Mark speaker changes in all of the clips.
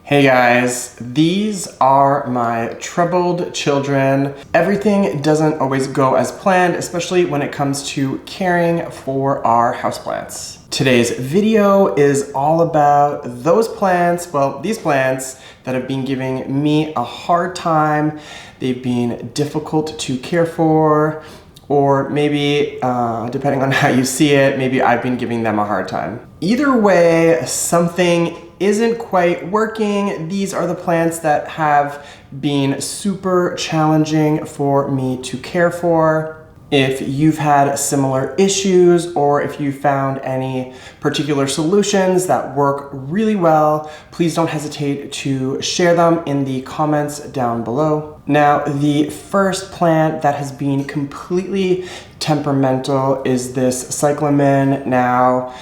Speaker 1: Hey guys, these are my troubled children. Everything doesn't always go as planned, especially when it comes to caring for our houseplants. Today's video is all about those plants, well, these plants that have been giving me a hard time. They've been difficult to care for, or maybe, depending on how you see it, maybe I've been giving them a hard time. Either way, something isn't quite working. These are the plants that have been super challenging for me to care for. If you've had similar issues, or if you found any particular solutions that work really well, please don't hesitate to share them in the comments down below. Now, the first plant that has been completely temperamental is this Cyclamen. Now,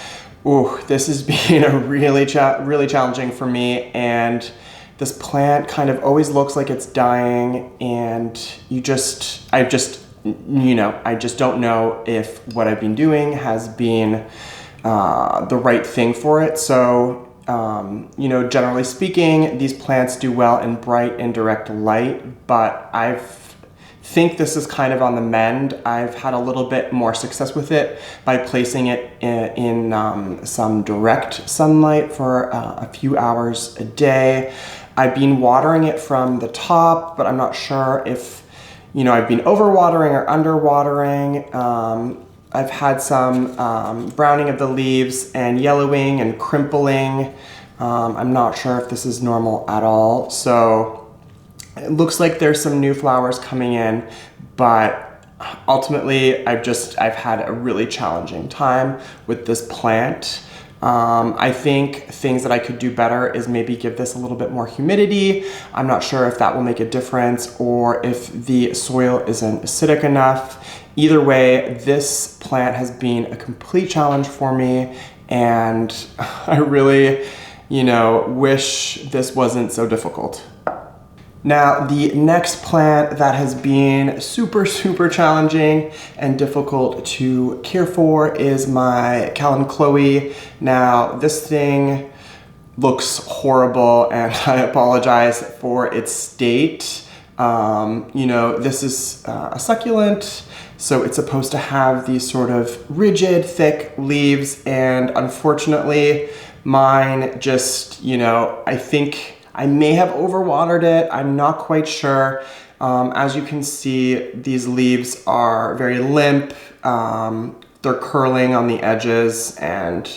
Speaker 1: this has been really challenging for me, and this plant kind of always looks like it's dying, and I just don't know if what I've been doing has been the right thing for it. So, generally speaking, these plants do well in bright and direct light, but I think this is kind of on the mend. I've had a little bit more success with it by placing it in some direct sunlight for a few hours a day. I've been watering it from the top, but I'm not sure if I've been overwatering or underwatering. I've had some browning of the leaves and yellowing and crimpling. I'm not sure if this is normal at all. So it looks like there's some new flowers coming in, but ultimately I've had a really challenging time with this plant. I think things that I could do better is maybe give this a little bit more humidity. I'm not sure if that will make a difference, or if the soil isn't acidic enough. Either way, this plant has been a complete challenge for me, and I really, wish this wasn't so difficult. Now, the next plant that has been super challenging and difficult to care for is my Callum Chloe. Now, this thing looks horrible, and I apologize for its state. This is a succulent, so it's supposed to have these sort of rigid, thick leaves, and unfortunately, mine just, I think I may have overwatered it. I'm not quite sure. As you can see, these leaves are very limp. They're curling on the edges, and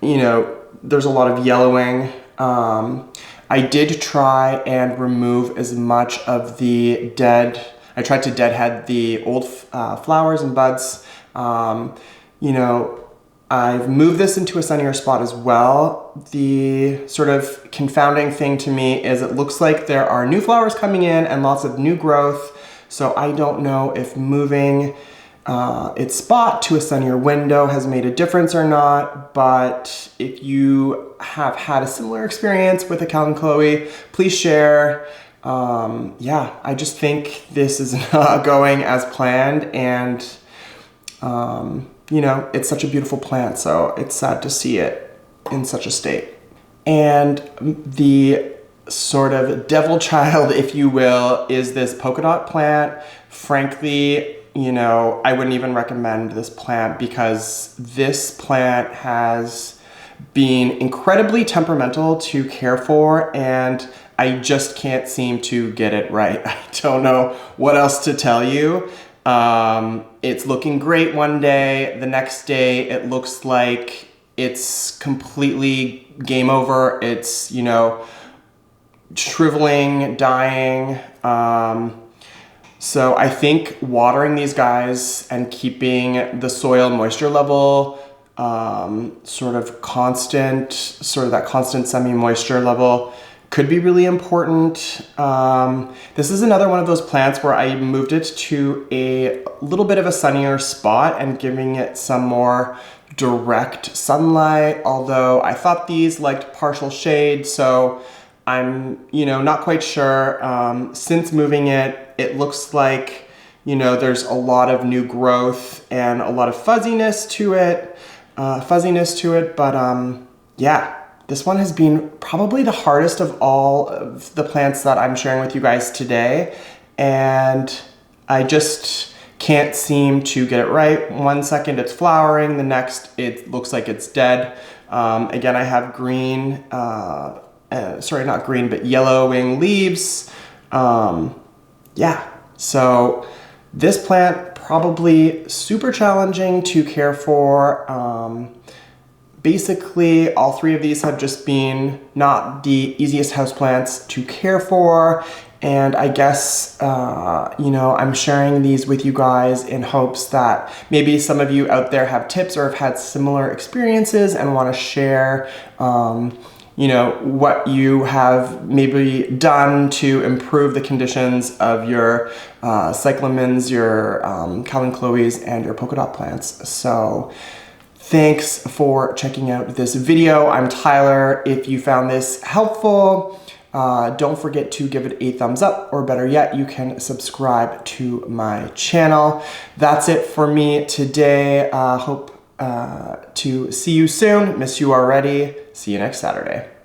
Speaker 1: there's a lot of yellowing. I did try and remove as much of the I tried to deadhead the old flowers and buds. I've moved this into a sunnier spot as well. The sort of confounding thing to me is it looks like there are new flowers coming in and lots of new growth. So I don't know if moving its spot to a sunnier window has made a difference or not, but if you have had a similar experience with a Callum Chloe, please share. I just think this is not going as planned, and it's such a beautiful plant, so it's sad to see it in such a state. And the sort of devil child, if you will, is this Polkadot plant. Frankly, I wouldn't even recommend this plant, because this plant has been incredibly temperamental to care for, and I just can't seem to get it right. I don't know what else to tell you. It's looking great one day. The next day, it looks like it's completely game over. It's, shriveling, dying. So I think watering these guys and keeping the soil moisture level that constant semi-moisture level could be really important. This is another one of those plants where I moved it to a little bit of a sunnier spot and giving it some more direct sunlight, although I thought these liked partial shade, so I'm not quite sure. Since moving it, it looks like there's a lot of new growth and a lot of fuzziness to it, but this one has been probably the hardest of all of the plants that I'm sharing with you guys today. And I just can't seem to get it right. One second it's flowering, the next it looks like it's dead. Again, I have green, sorry, not green, but yellowing leaves. Yeah, so this plant probably super challenging to care for. Basically, all three of these have just been not the easiest houseplants to care for. And I guess, you know, I'm sharing these with you guys in hopes that maybe some of you out there have tips or have had similar experiences and want to share, you know, what you have maybe done to improve the conditions of your Cyclamens, your Callum Chloes, and your Polkadot plants. So thanks for checking out this video. I'm Tyler. If you found this helpful, don't forget to give it a thumbs up, or better yet, you can subscribe to my channel. That's it for me today. Hope to see you soon. Miss you already. See you next Saturday.